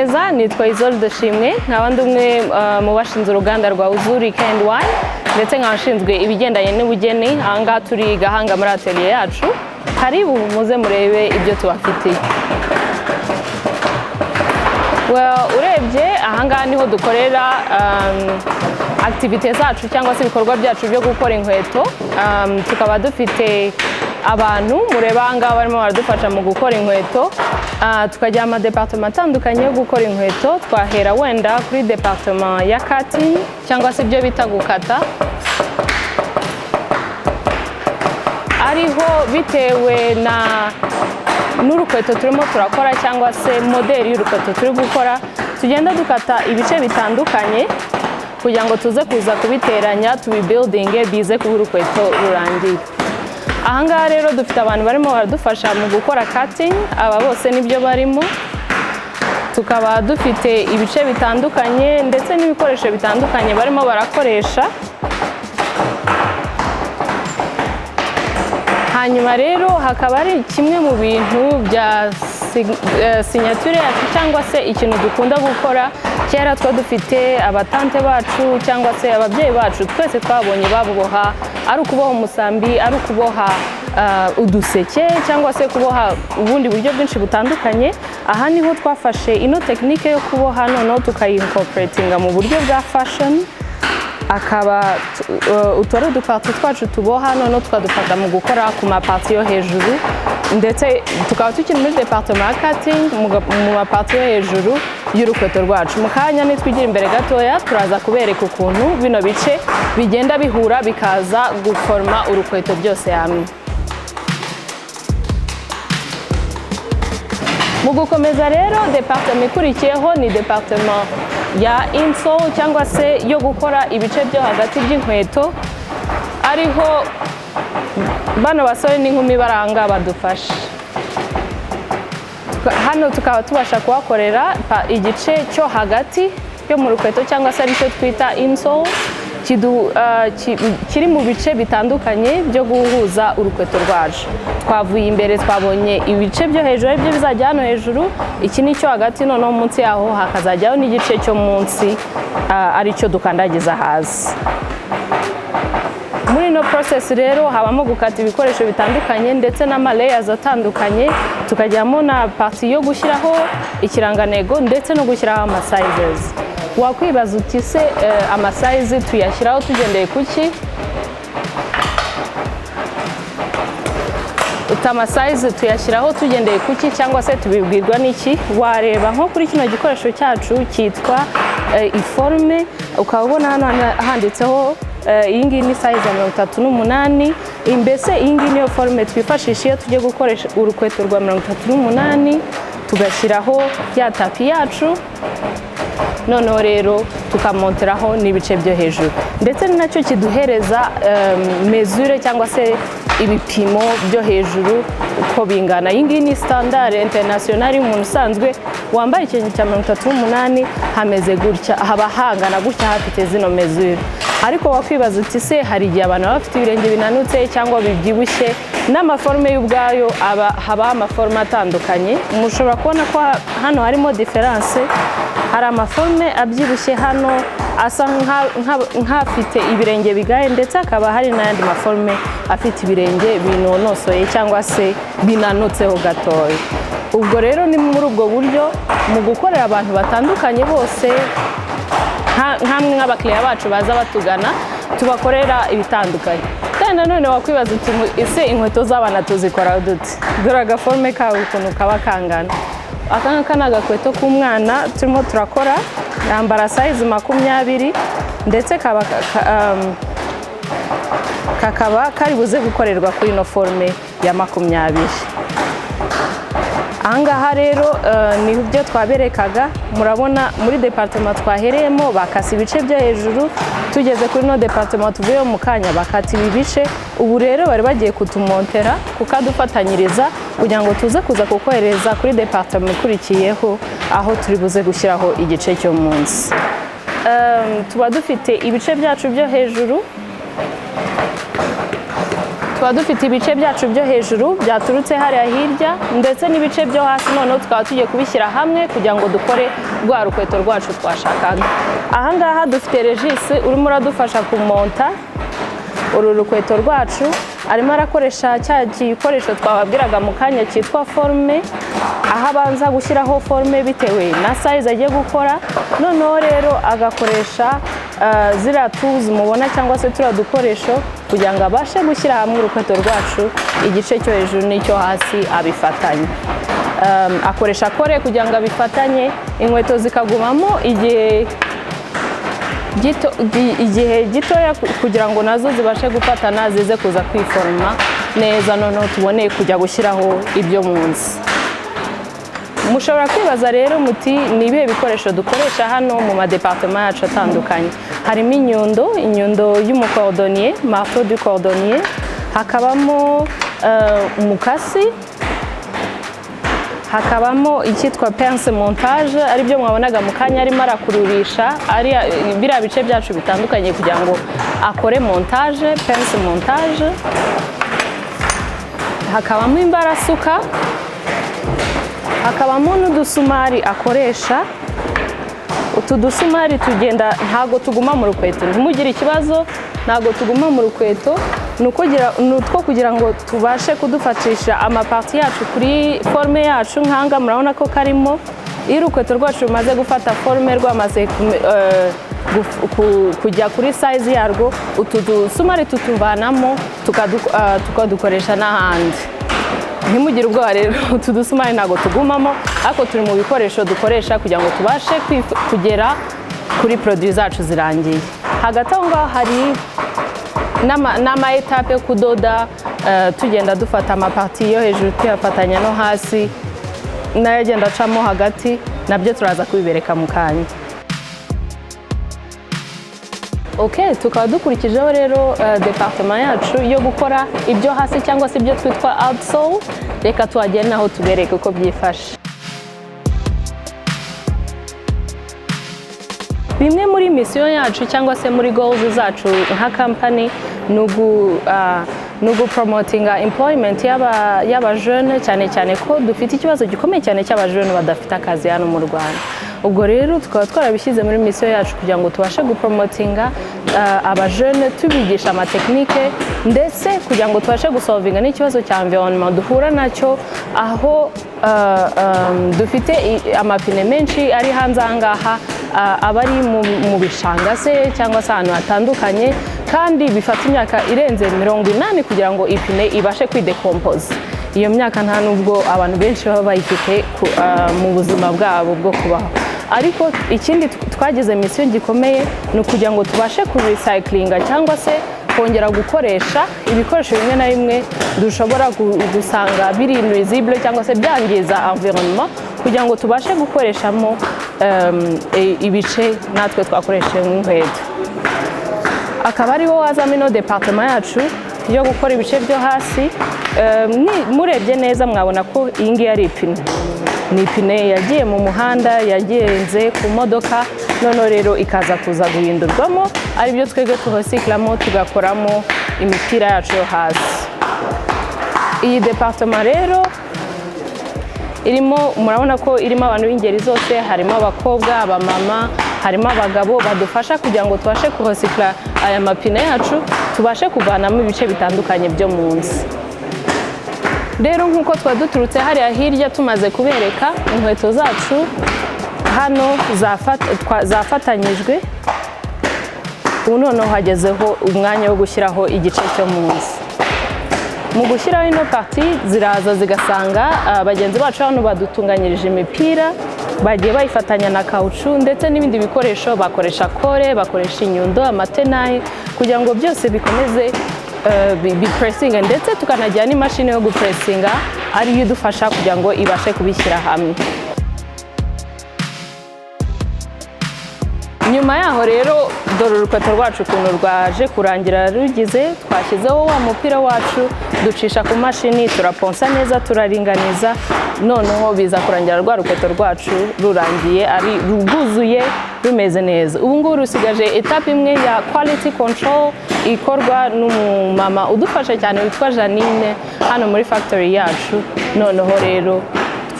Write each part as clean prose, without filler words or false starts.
neza nitwa Isolde Shimwe nk'abandi umwe mu bashinze uruganda rwa Uzuri Kind Wine ndetse nk'abashinzwe ibigendanye n'ubugeni ahangaha turi Gahanga muri atelier yacu karibu muze murebe ibyo tubafitiye. Urebye ahangaha niho dukorera activités zacu cyangwa se ibikorwa byacu byo gukora inkweto. Tukaba dufite abantu mureba ahangaha barimo baradufasha mu gukora inkweto. Tukajya mu departement atandukanye yo gukora inkweto. Twahera wenda kuri departement ya cutting cyangwa se ibyo bita gukata, ariho bitewe n'urukweto turimo turakora cyangwa se modeli y'urukweto turi gukora, tugenda dukata ibice bitandukanye kugira ngo tuze kuza kubiteranya tubibuildinge bize kuba urukweto rurangiye. Ahangaha rero dufite abantu barimo baradufasha mu gukora cutting, aba bose nibyo barimo. Tukaba dufite ibice bitandukanye ndetse n'ibikoresho bitandukanye barimo barakoresha. Hanyuma rero hakaba ari kimwe mu bintu bya signature yacu cyangwa se ikintu dukunda gukora. Kera twa dufite abatante bacu cyangwa se ababyeyi bacu twese twabonye baboha, ari ukuboha umusambi, ari ukuboha uduseke cyangwa se kuboha ubundi buryo bwinshi butandukanye. Aha niho twafashe ino technique yo kuboha noneho tukayincorporatinga mu buryo bwa fashion. Akaba utwari uduparti twacu tuboha noneho tukadufata mu gukora ku maparti yo hejuru, ndetse tukaba tukiri muri departement ya cutting mu maparti yo hejuru y'urukweto rwacu. Mu kanya nitwigira imbere gatoya turaza kubereka ukuntu bino bice bigenda bihura bikaza guforma urukweto byose hamwe. Mu gukomeza rero departement ikurikiyeho ni departement ya insole cyangwa se yo gukora ibice byo hagati by'inkweto, ariho bano basore n'inkumi baranga badufasha. Hano tukaba tubasha kuhakorera igice cyo hagati yo mu rukweto cyangwa se aricyo twita insole, kiri mu bice bitandukanye byo guhuza urukweto rwacu. Twavuye imbere twabonye ibice byo hejuru aribyo bizajya hano hejuru, iki ni cyo hagati, noneho munsi yaho hakazajyaho n'igice cyo munsi aricyo dukandagiza hasi. Muri ino process rero habamo gukata ibikoresho bitandukanye ndetse n'ama layers atandukanye, tukajyamo na parti yo gushyiraho ikirangantego ndetse no gushyiraho ama sizes. Wakwibaza uti se ama size tuyashyiraho tugendeye kuki? Ama size tuyashyiraho tugendeye kuki cyangwa se tubibwirwa n'iki? Wareba nko kuri kino gikoresho cyacu cyitwa iforme, ukabona hano handitseho iyi ngiyi ni size ya 38. Mbese iyi ngiyi niyo forme twifashisha iyo tugiye gukoresha urukweto rwa 38, tugashyiraho ya tapi yacu, noneho rero tukamonteraho n'ibice byo hejuru, ndetse ni nacyo kiduhereza mesure cyangwa se ibipimo byo hejuru uko bingana. Iyi ngiyi ni standard international y'umuntu usanzwe wambaye ikintu cya 38 hameze gutya, haba hangana gutya hafite zino mesure. Ariko wakwibaza uti se hari igihe abantu baba bafite ibirenge binanutse cyangwa bibyibushye, n'amaforme y'ubwayo haba amaforme atandukanye. Mushobora kubona ko hano harimo difference, hari amaforme abyibushye hano asa nk'afite ibirenge bigaye, ndetse akaba hari n'ayandi maforme afite ibirenge binonosoye cyangwa se binanutseho gatoya. Ubwo rero ni muri ubwo buryo mu gukorera abantu batandukanye bose, nk'amwe nk'abakiriya bacu baza batugana tubakorera ibitandukanye. Kandi nanone wakwibaza uti ese inkweto z'abana tuzikora dute? Dore agaforme kawe ukuntu kaba kangana. Aka ngaka ni agakweto k'umwana turimo turakora, yambara size 20 ndetse kakaba kari buze gukorerwa kuri ino forme ya 20. Ahangaha rero ni ibyo twaberekaga. Murabona muri departement twahereyemo bakasa ibice byo hejuru, tugeze kuri no departement tuvuye mu kanya bakata ibi bice. Ubu rero bari bagiye kutumontera kukadufatanyiriza kugira ngo tuze kuza kukohereza kuri departement ikurikiyeho, aho turi buze gushyiraho igice cyo munsi. Tuba dufite ibice byacu byo hejuru, tuba dufite ibice byacu byo hejuru byaturutse hariya hirya ndetse n'ibice byo hasi, noneho tukaba tugiye kubishyira hamwe kugira ngo dukore rwa rukweto rwacu twashakaga. Aha ngaha dufite Regis urimo uradufasha kumonta uru rukweto rwacu, arimo arakoresha cya gikoresho twababwiraga mu kanya cyitwa forme, aho abanza gushyiraho forme bitewe na size agiye gukora, noneho rero agakoresha ziriya tools mubona cyangwa se turiya dukoresho kugira ngo abashe gushyira hamwe urukweto rwacu, igice cyo hejuru n'icyo hasi abifatanye. Akoresha kore kugira ngo abifatanye, inkweto zikagumamo igihe gitoya kugira ngo nazo zibashe gufatana zize kuza kwiforoma neza, noneho tubone kujya gushyiraho ibyo munsi. Mushobora kwibaza rero muti ni ibihe bikoresho dukoresha hano mu madepartement yacu atandukanye. Harimo inyundo y'umukordonier, marteau du cordonnier, hakabamo umukasi, hakabamo icyitwa pince montage, ari byo mwabonaga mu kanya arimo arakururisha biriya bice byacu bitandukanye kugira ngo akore montage, pince montage. Hakabamo imbarasuka, hakabamo n'udusumari akoresha. Utu dusumari tugenda ntago tuguma mu rukweto, ntimugire ikibazo, ntago tuguma mu rukweto, nutwo kugira ngo tubashe kudufatisha amaparti yacu kuri forme yacu. Nkanga murabona ko karimo, iyo urukweto rwacu rumaze gufata forme rwamaze kujya kuri size yarwo, utu dusumari tutuvanamo tukadukoresha n'ahandi. Ntimugire ubwoba rero, utu dusumari ntago tugumamo, ariko turi mu bikoresho dukoresha kugira ngo tubashe kugera kuri produit zacu zirangiye. Hagati aho ngaho hari n'ama etape kudoda, tugenda dufata amaparti yo hejuru tuyafatanya no hasi, nayo agenda acamo hagati, nabyo turaza kubibereka mu kanya. Tukaba dukurikijeho rero departement yacu yo gukora ibyo hasi cyangwa se ibyo twitwa outsole. Reka tuhagere naho tubereke uko byifashe. Bimwe muri mission yacu cyangwa se muri goals zacu nka company nugu promotinga employment y'aba jeune, cyane ko dufite ikibazo gikomeye cyane cy'aba jeune badafite akazi hano mu Rwanda. Ubwo rero tukaba twarabishyize muri mission yacu kugira ngo tubashe gupromotinga aba jeune, tubigisha amateknike ndetse kugira ngo tubashe gusolvinga n'ikibazo cya environnement duhura nacyo, aho dufite amapine menshi ari hanze ahangaha, abari mu bishanga se cyangwa se ahantu hatandukanye, kandi bifata imyaka irenze 80 kugira ngo ipine ibashe kwidecompose. Iyo myaka nta nubwo abantu benshi baba bayifite mu buzima bwabo bwo kubaho. Ariko ikindi twagize mission gikomeye ni ukugira ngo tubashe kurecyclinga cyangwa se kongera gukoresha ibikoresho bimwe na bimwe dushobora gusanga biri invisible cyangwa se byangiza environnement, kugira ngo tubashe gukoreshamo ibice natwe twakoresheje nk'inkweto. Akaba ariho wazamo ino departement yacu yo gukora ibice byo hasi. Murebye neza mwabona ko iyi ngiyi ari ipine, ni ipine yagiye mu muhanda, yagenze ku modoka, none rero ikaza kuza guhindurwamo, ari byo twebwe tuhocyclamo tugakoramo imipira yacu yo hasi. Iyi departement rero murabona ko irimo abantu b'ingeri zose, harimo abakobwa, abamama, harimo abagabo badufasha kugira ngo tubashe kuhocycla aya mapine yacu, tubashe kuvanamo ibice bitandukanye byo munsi. Rero nk'uko duturutse hariya hirya tumaze kubereka inkweto zacu hano zafatanyijwe, ubu noneho hagezeho umwanya wo gushyiraho igice cyo munsi. Mu gushyiraho ino parti ziraza zigasanga bagenzi bacu hano badutunganyirije imipira, bagiye bayifatanya na kauchu ndetse n'ibindi bikoresho, bakoresha kore, bakoresha inyundo, amatenayi, kugira ngo byose bikomeze bipressinga, ndetse tukanagira n'imashini yo gupressinga ariyo idufasha kugira ngo ibashe kubishyira hamwe. Nyuma yaho rero dore urukweto rwacu ukuntu rwaje kurangira rugize, twashyizeho wa mupira wacu ducisha ku mashini turaponsa neza turaringaniza, noneho biza kurangira rwa rukweto rwacu rurangiye ari rwuzuye rumeze neza. Ubu ngubu rusigaje etape imwe ya quality control ikorwa n'umumama udufasha cyane witwa Janine hano muri factory yacu, noneho rero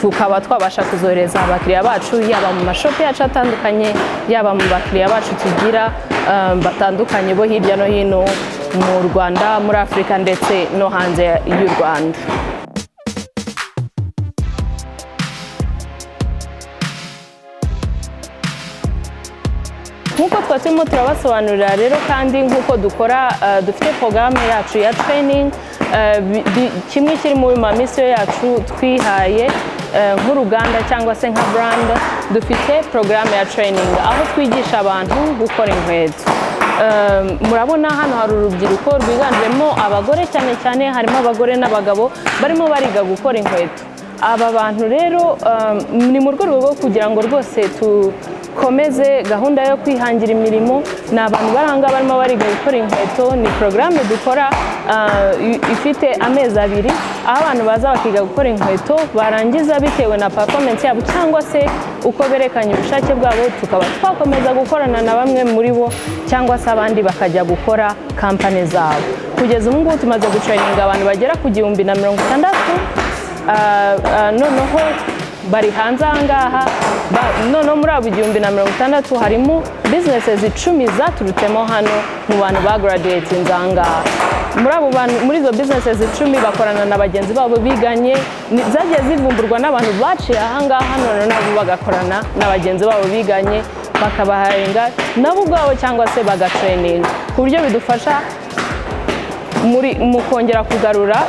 tukaba twabasha kuzohereza abakiriya bacu yaba mu mashopu yacu atandukanye, yaba mu bakiriya bacu tugira batandukanye bo hirya no hino mu Rwanda, muri Afurika ndetse no hanze y'u Rwanda. Nkuko twatimo turabasobanurira rero kandi nkuko dukora dufite programme yacu ya training, kimwe kiri mu misiyo yacu twihaye nk'uruganda cyangwa se nka brand, dufite programme ya training aho twigisha abantu gukora inkweto. Murabona hano hari urubyiruko rwiganjemo abagore cyane cyane, harimo abagore n'abagabo barimo bariga gukora inkweto. Aba bantu rero ni mu rwego rwo kugira ngo rwose dukomeze gahunda yo kwihangira imirimo, ni abantu baranga barimo bariga gukora inkweto. Ni programme dukora ifite amezi 2 aho abantu baza bakiga gukora inkweto, barangiza bitewe na performance yabo cyangwa se uko berekanye ubushake bwabo, tukaba twakomeza gukorana na bamwe muri bo cyangwa se abandi bakajya gukora company zabo. Kugeza ubu ngubu tumaze gutraininga abantu bagera ku 160, noneho bari hanze ahangaha. Noneho muri abo 160 harimo businesses 10 zaturutsemo hano mu bantu ba graduating ahangaha. Muri abo bantu, muri izo businesses 10 bakorana na bagenzi babo biganye, zagiye zivumburwa n'abantu baciye ahangaha, none nabo bagakorana na bagenzi babo biganye bakabaharinga nabo ubwabo cyangwa se bagatraining, ku buryo bidufasha mu kongera kugarura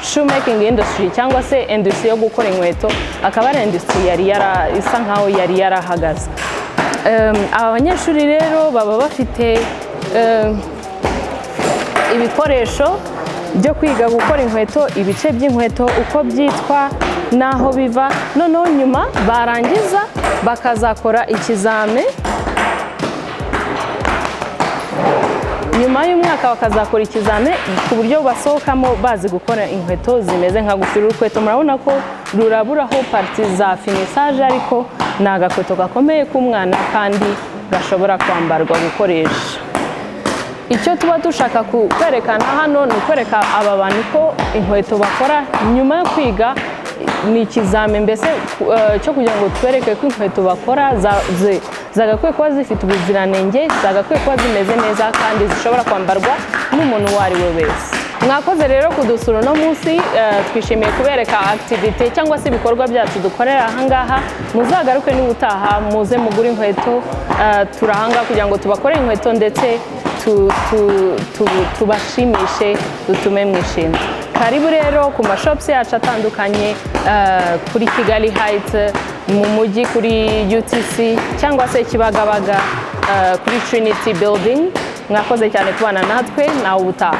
shoemaking industry cyangwa se industry yo gukora inkweto, akaba ari industry yari isa nkaho yari yarahagaze. Aba banyeshuri rero baba bafite ibikoresho byo kwiga gukora inkweto, ibice by'inkweto uko byitwa naho biva, noneho nyuma barangiza bakazakora ikizame. Nyuma y'umwaka bakazakora ikizame ku buryo basohokamo bazi gukora inkweto zimeze nka gufira urukweto. Murabona ko ruraburaho parti za finissage, ariko ni agakweto gakomeye k'umwana kandi gashobora kwambarwa gukoresha. Icyo tuba dushaka kwerekana hano ni ukwereka aba bantu ko inkweto bakora nyuma yo kwiga ni ikizame mbese cyo kugira ngo twereke ko inkweto bakora zagakwiye kuba zifite ubuziranenge, zagakwiye kuba zimeze neza kandi zishobora kwambarwa n'umuntu uwo ari we wese. Mwakoze rero kudusura uno munsi, twishimiye kubereka activity cyangwa se ibikorwa byacu dukorera ahangaha. Muzagaruke n'ubutaha muze mugura inkweto, turahanga kugira ngo tubakore inkweto ndetse tubashimishe, dutume mwishima. Karibu rero ku mashops yacu atandukanye, kuri Kigali Heights mu mujyi, kuri UTC cyangwa se Kibagabaga, kuri Trinity Building. Mwakoze cyane kubana natwe, nawe ubutaha.